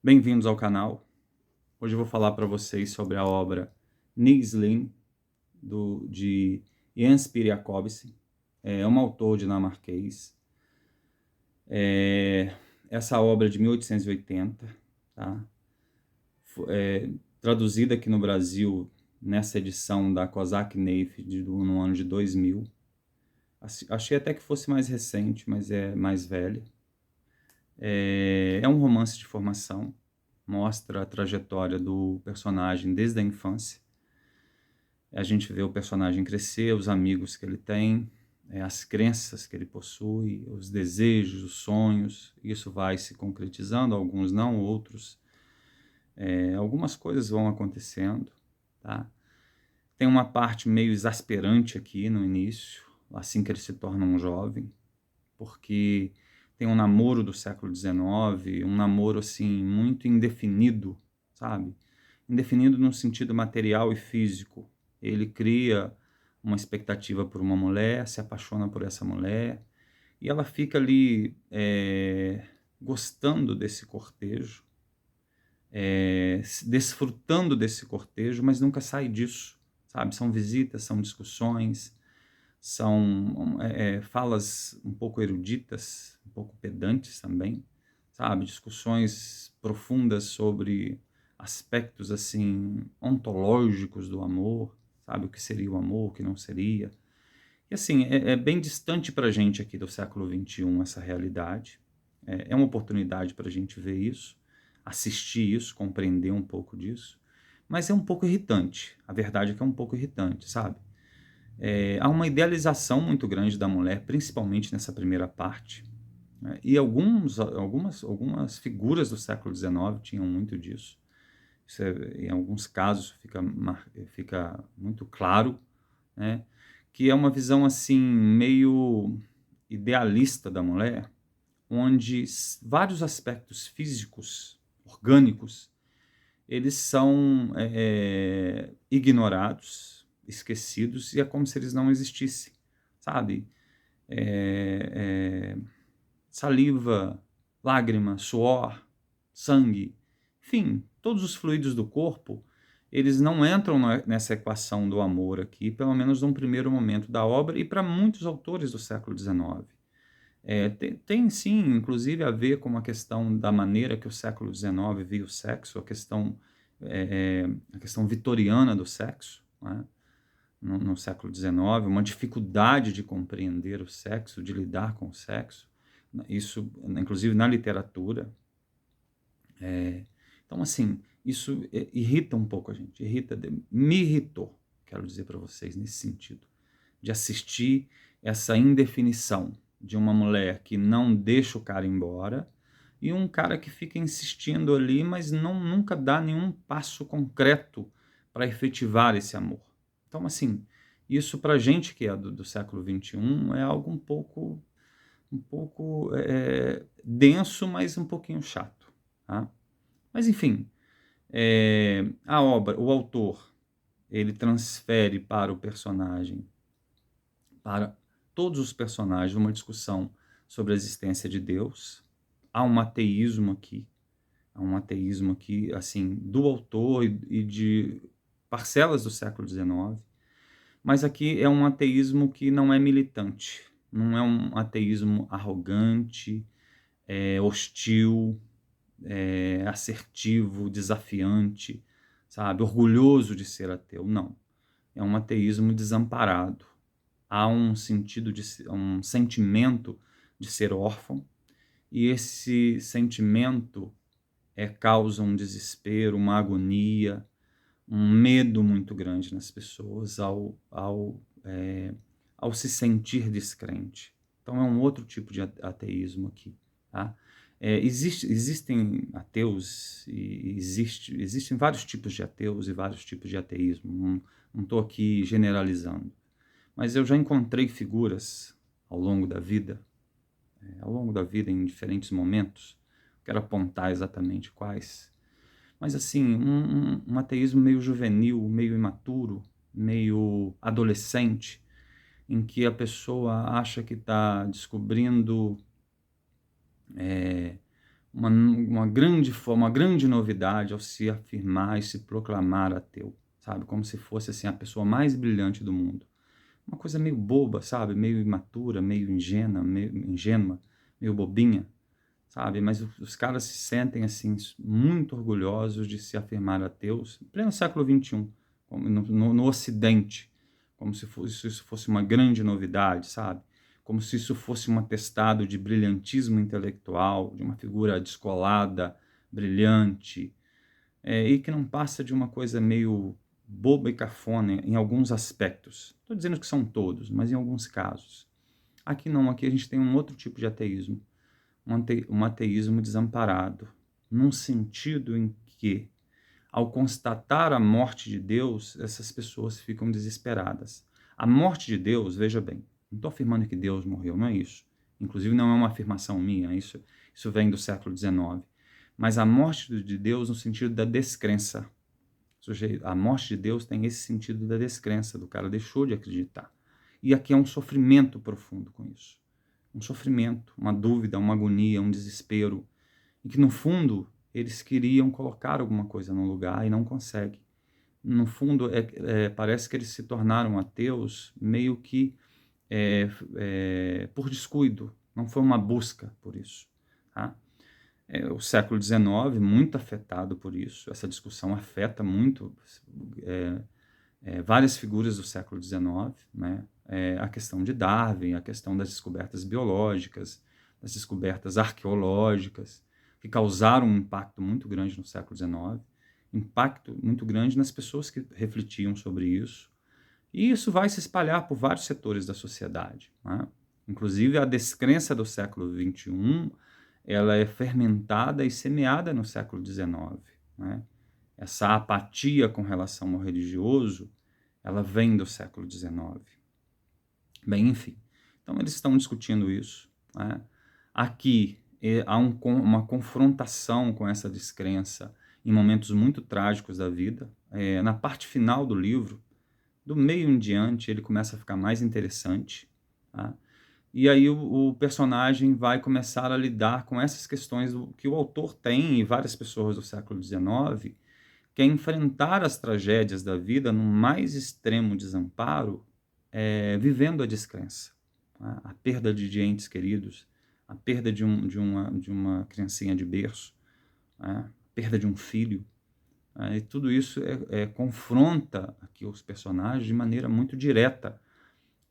Bem-vindos ao canal. Hoje eu vou falar para vocês sobre a obra Nigslin, de Jens Peter Jacobsen. É um autor dinamarquês. Essa obra é de 1880, tá? Traduzida aqui no Brasil nessa edição da Kozak Neif no ano de 2000. Achei até que fosse mais recente, mas é mais velha. É um romance de formação, mostra a trajetória do personagem desde a infância. A gente vê o personagem crescer, os amigos que ele tem, as crenças que ele possui, os desejos, os sonhos. Isso vai se concretizando, alguns não, outros. Algumas coisas vão acontecendo, tá? Tem uma parte meio exasperante aqui no início, assim que ele se torna um jovem, porque tem um namoro do século XIX, um namoro assim muito indefinido, sabe? Indefinido no sentido material e físico. Ele cria uma expectativa por uma mulher, se apaixona por essa mulher, e ela fica ali gostando desse cortejo, desfrutando desse cortejo, mas nunca sai disso, sabe? São visitas, são discussões, são falas um pouco eruditas, um pouco pedantes também, sabe? Discussões profundas sobre aspectos assim ontológicos do amor, sabe? O que seria o amor, o que não seria. E assim, é bem distante para a gente aqui do século XXI essa realidade. É uma oportunidade para a gente ver isso, assistir isso, compreender um pouco disso, mas é um pouco irritante. A verdade é que é um pouco irritante, sabe? Há uma idealização muito grande da mulher, principalmente nessa primeira parte, né? E algumas figuras do século XIX tinham muito disso. Em alguns casos fica muito claro, né? Que é uma visão assim meio idealista da mulher, onde vários aspectos físicos, orgânicos, eles são ignorados, esquecidos, e é como se eles não existissem, sabe? É, é, Saliva, lágrima, suor, sangue, enfim, todos os fluidos do corpo, eles não entram nessa equação do amor aqui, pelo menos num primeiro momento da obra, e para muitos autores do século XIX. Tem sim, inclusive, a ver com uma questão da maneira que o século XIX via o sexo, a questão vitoriana do sexo, né? No século XIX, uma dificuldade de compreender o sexo, de lidar com o sexo, isso, inclusive, na literatura. Então, assim, isso irrita um pouco a gente, me irritou, quero dizer para vocês, nesse sentido, de assistir essa indefinição de uma mulher que não deixa o cara embora e um cara que fica insistindo ali, mas nunca dá nenhum passo concreto para efetivar esse amor. Então, assim, isso para a gente que é do século XXI é algo um pouco denso, mas um pouquinho chato, tá? Mas, enfim, a obra, o autor, ele transfere para o personagem, para todos os personagens, uma discussão sobre a existência de Deus. Há um ateísmo aqui, assim, do autor e de parcelas do século XIX, mas aqui é um ateísmo que não é militante, não é um ateísmo arrogante, hostil, assertivo, desafiante, sabe, orgulhoso de ser ateu, não. É um ateísmo desamparado. Há um sentimento de ser órfão, e esse sentimento causa um desespero, uma agonia, um medo muito grande nas pessoas ao se sentir descrente. Então é um outro tipo de ateísmo aqui, tá? Existem ateus, e existem vários tipos de ateus e vários tipos de ateísmo. Não estou aqui generalizando, mas eu já encontrei figuras ao longo da vida em diferentes momentos, quero apontar exatamente quais, mas assim, um ateísmo meio juvenil, meio imaturo, meio adolescente, em que a pessoa acha que está descobrindo uma grande novidade ao se afirmar e se proclamar ateu, sabe? Como se fosse assim a pessoa mais brilhante do mundo. Uma coisa meio boba, sabe? Meio imatura, meio ingênua, meio bobinha, sabe? Mas os caras se sentem assim muito orgulhosos de se afirmar ateus, em pleno século XXI, no Ocidente, como se isso fosse uma grande novidade, sabe? Como se isso fosse um atestado de brilhantismo intelectual, de uma figura descolada, brilhante, e que não passa de uma coisa meio boba e cafona em alguns aspectos. Estou dizendo que são todos, mas em alguns casos. Aqui não, aqui a gente tem um outro tipo de ateísmo, um ateísmo desamparado, num sentido em que, ao constatar a morte de Deus, essas pessoas ficam desesperadas. A morte de Deus, veja bem, não estou afirmando que Deus morreu, não é isso. Inclusive não é uma afirmação minha, isso vem do século XIX. Mas a morte de Deus no sentido da descrença. A morte de Deus tem esse sentido da descrença, do cara deixou de acreditar. E aqui é um sofrimento profundo com isso. Um sofrimento, uma dúvida, uma agonia, um desespero, e que no fundo eles queriam colocar alguma coisa no lugar e não conseguem. No fundo, parece que eles se tornaram ateus meio que por descuido, não foi uma busca por isso. Tá? O século XIX, muito afetado por isso, essa discussão afeta muito várias figuras do século XIX, né? A questão de Darwin, a questão das descobertas biológicas, das descobertas arqueológicas, que causaram um impacto muito grande no século XIX, impacto muito grande nas pessoas que refletiam sobre isso, e isso vai se espalhar por vários setores da sociedade, né? Inclusive a descrença do século XXI, ela é fermentada e semeada no século XIX, né? Essa apatia com relação ao religioso, ela vem do século XIX. Bem, enfim. Então, eles estão discutindo isso, né? Aqui há uma confrontação com essa descrença em momentos muito trágicos da vida. Na parte final do livro, do meio em diante, ele começa a ficar mais interessante, tá? E aí o personagem vai começar a lidar com essas questões que o autor tem, e várias pessoas do século XIX, que é enfrentar as tragédias da vida no mais extremo desamparo, vivendo a descrença, tá? A perda de entes queridos, a perda de uma criancinha de berço, tá? A perda de um filho, tá? E tudo isso confronta aqui os personagens de maneira muito direta,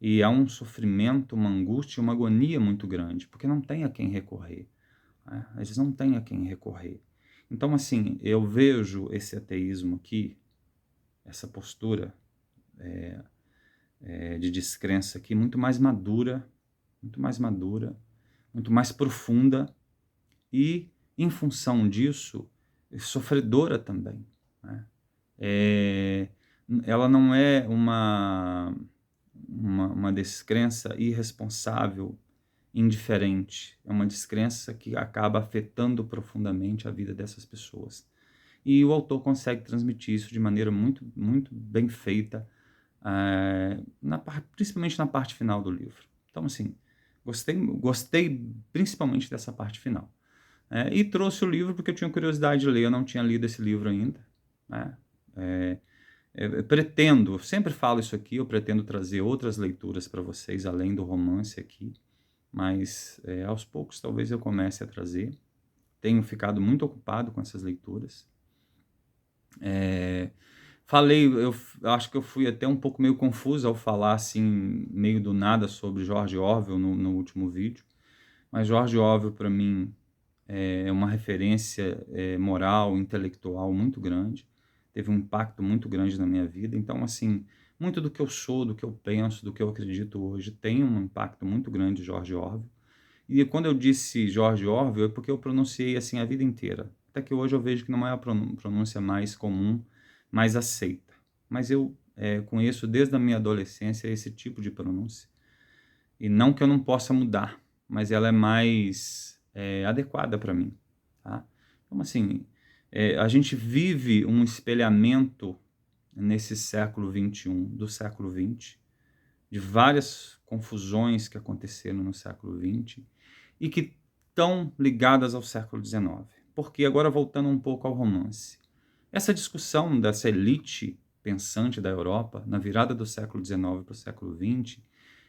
e há um sofrimento, uma angústia, uma agonia muito grande, porque não tem a quem recorrer, né? Eles não têm a quem recorrer. Então, assim, eu vejo esse ateísmo aqui, essa postura de descrença aqui, muito mais madura, muito mais madura, muito mais profunda e, em função disso, sofredora também, né? Ela não é uma descrença irresponsável, indiferente. É uma descrença que acaba afetando profundamente a vida dessas pessoas. E o autor consegue transmitir isso de maneira muito, muito bem feita, principalmente na parte final do livro. Então, assim, gostei principalmente dessa parte final. E trouxe o livro porque eu tinha curiosidade de ler, eu não tinha lido esse livro ainda, né? Eu pretendo, eu sempre falo isso aqui, eu pretendo trazer outras leituras para vocês, além do romance aqui, mas aos poucos talvez eu comece a trazer. Tenho ficado muito ocupado com essas leituras. Eu acho que eu fui até um pouco meio confuso ao falar assim, meio do nada, sobre George Orwell no último vídeo, mas George Orwell, para mim, é uma referência moral, intelectual muito grande, teve um impacto muito grande na minha vida. Então, assim, muito do que eu sou, do que eu penso, do que eu acredito hoje, tem um impacto muito grande de George Orwell. E quando eu disse George Orwell, é porque eu pronunciei assim a vida inteira. Até que hoje eu vejo que não é a pronúncia mais comum, mais aceita. Mas eu conheço desde a minha adolescência esse tipo de pronúncia. E não que eu não possa mudar, mas ela é mais adequada para mim, tá? Então, assim, a gente vive um espelhamento nesse século XXI, do século XX, de várias confusões que aconteceram no século XX, e que estão ligadas ao século XIX. Porque, agora voltando um pouco ao romance, essa discussão dessa elite pensante da Europa, na virada do século XIX para o século XX,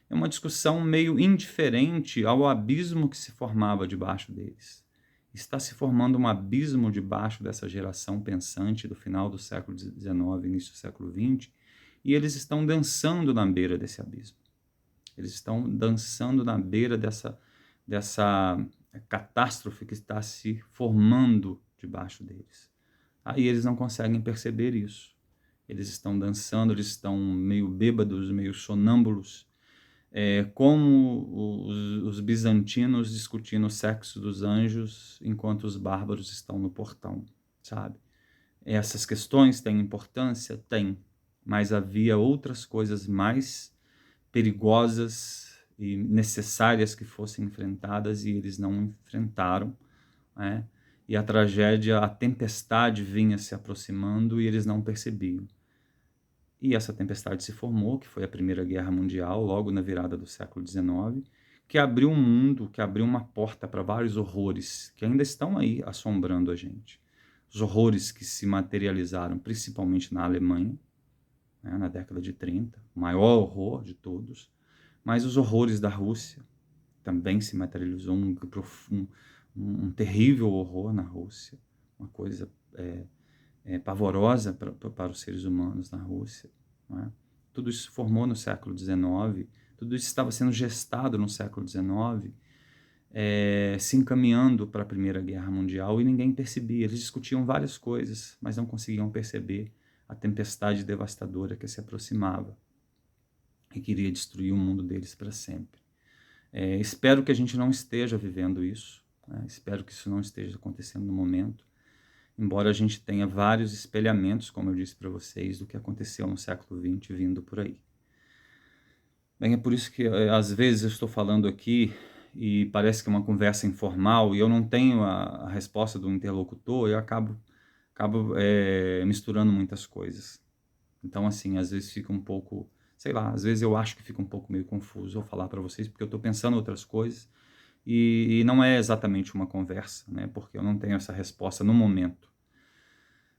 é uma discussão meio indiferente ao abismo que se formava debaixo deles. Está se formando um abismo debaixo dessa geração pensante do final do século XIX, início do século XX, e eles estão dançando na beira desse abismo. Eles estão dançando na beira dessa catástrofe que está se formando debaixo deles. Aí eles não conseguem perceber isso. Eles estão dançando, eles estão meio bêbados, meio sonâmbulos, como os bizantinos discutindo o sexo dos anjos enquanto os bárbaros estão no portão, sabe? Essas questões têm importância? Tem, mas havia outras coisas mais perigosas e necessárias que fossem enfrentadas e eles não enfrentaram, né? E a tragédia, a tempestade vinha se aproximando e eles não percebiam. E essa tempestade se formou, que foi a Primeira Guerra Mundial, logo na virada do século XIX, que abriu um mundo, que abriu uma porta para vários horrores que ainda estão aí assombrando a gente. Os horrores que se materializaram principalmente na Alemanha, né, na década de 30, o maior horror de todos, mas os horrores da Rússia também se materializou um terrível horror na Rússia, uma coisa pavorosa para os seres humanos na Rússia. Não é? Tudo isso se formou no século XIX, tudo isso estava sendo gestado no século XIX, se encaminhando para a Primeira Guerra Mundial e ninguém percebia. Eles discutiam várias coisas, mas não conseguiam perceber a tempestade devastadora que se aproximava e queria destruir o mundo deles para sempre. Espero que a gente não esteja vivendo isso, né? Espero que isso não esteja acontecendo no momento, embora a gente tenha vários espelhamentos, como eu disse para vocês, do que aconteceu no século XX vindo por aí. Bem, é por isso que às vezes eu estou falando aqui e parece que é uma conversa informal e eu não tenho a resposta do interlocutor e eu acabo misturando muitas coisas. Então, assim, às vezes fica um pouco, sei lá, às vezes eu acho que fica um pouco meio confuso eu falar para vocês, porque eu estou pensando em outras coisas e não é exatamente uma conversa, né? Porque eu não tenho essa resposta no momento.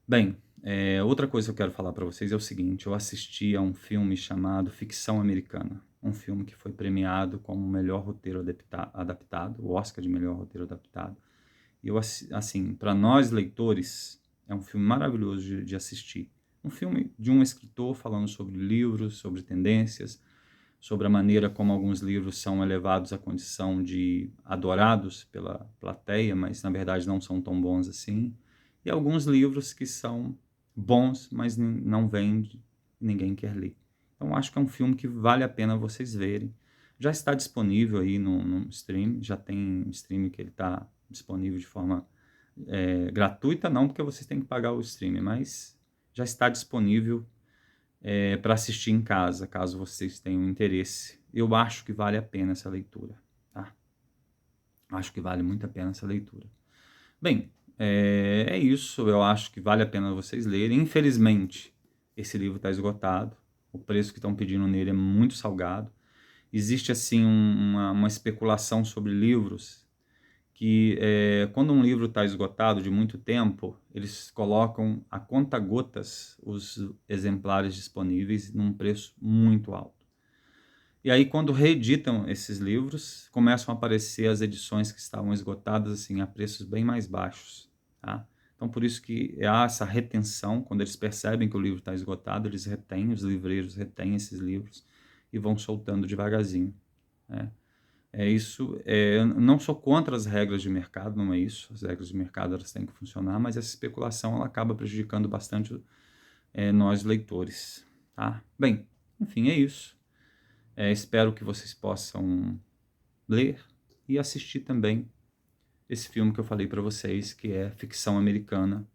Bem, outra coisa que eu quero falar para vocês é o seguinte: eu assisti a um filme chamado Ficção Americana, um filme que foi premiado como o melhor roteiro adaptado, o Oscar de melhor roteiro adaptado. E eu, assim, para nós leitores, é um filme maravilhoso de assistir. Um filme de um escritor falando sobre livros, sobre tendências, sobre a maneira como alguns livros são elevados à condição de adorados pela plateia, mas na verdade não são tão bons assim. E alguns livros que são bons, mas não vendem, ninguém quer ler. Então acho que é um filme que vale a pena vocês verem. Já está disponível aí no stream, já tem stream que ele está disponível de forma gratuita, não porque vocês têm que pagar o stream, mas já está disponível para assistir em casa, caso vocês tenham interesse. Eu acho que vale a pena essa leitura, tá? Acho que vale muito a pena essa leitura. Bem, é isso. Eu acho que vale a pena vocês lerem. Infelizmente, esse livro está esgotado. O preço que estão pedindo nele é muito salgado. Existe, assim, uma especulação sobre livros que quando um livro está esgotado de muito tempo, eles colocam a conta-gotas os exemplares disponíveis num preço muito alto. E aí, quando reeditam esses livros, começam a aparecer as edições que estavam esgotadas assim, a preços bem mais baixos. Tá? Então, por isso que há essa retenção. Quando eles percebem que o livro está esgotado, eles retêm, os livreiros retêm esses livros e vão soltando devagarzinho, né? Eu não sou contra as regras de mercado, não é isso. As regras de mercado elas têm que funcionar, mas essa especulação ela acaba prejudicando bastante nós leitores. Tá? Bem, enfim, é isso. Espero que vocês possam ler e assistir também esse filme que eu falei para vocês, que é Ficção Americana,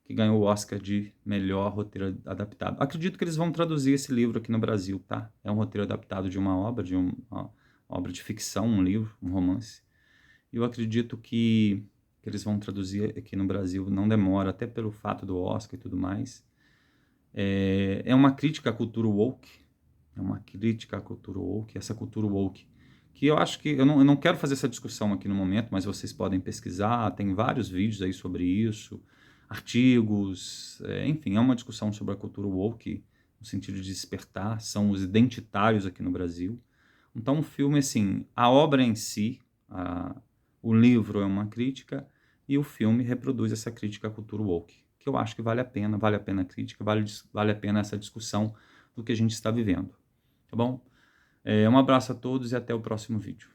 que ganhou o Oscar de melhor roteiro adaptado. Acredito que eles vão traduzir esse livro aqui no Brasil, tá? É um roteiro adaptado de uma obra, obra de ficção, um livro, um romance. E eu acredito que eles vão traduzir aqui no Brasil, não demora, até pelo fato do Oscar e tudo mais. É uma crítica à cultura woke, essa cultura woke que eu acho que eu não quero fazer essa discussão aqui no momento, mas vocês podem pesquisar, tem vários vídeos aí sobre isso, artigos, enfim, é uma discussão sobre a cultura woke, no sentido de despertar, são os identitários aqui no Brasil. Então o filme, assim, a obra em si, o livro é uma crítica, e o filme reproduz essa crítica à cultura woke, que eu acho que vale a pena a crítica, vale a pena essa discussão do que a gente está vivendo, tá bom? Um abraço a todos e até o próximo vídeo.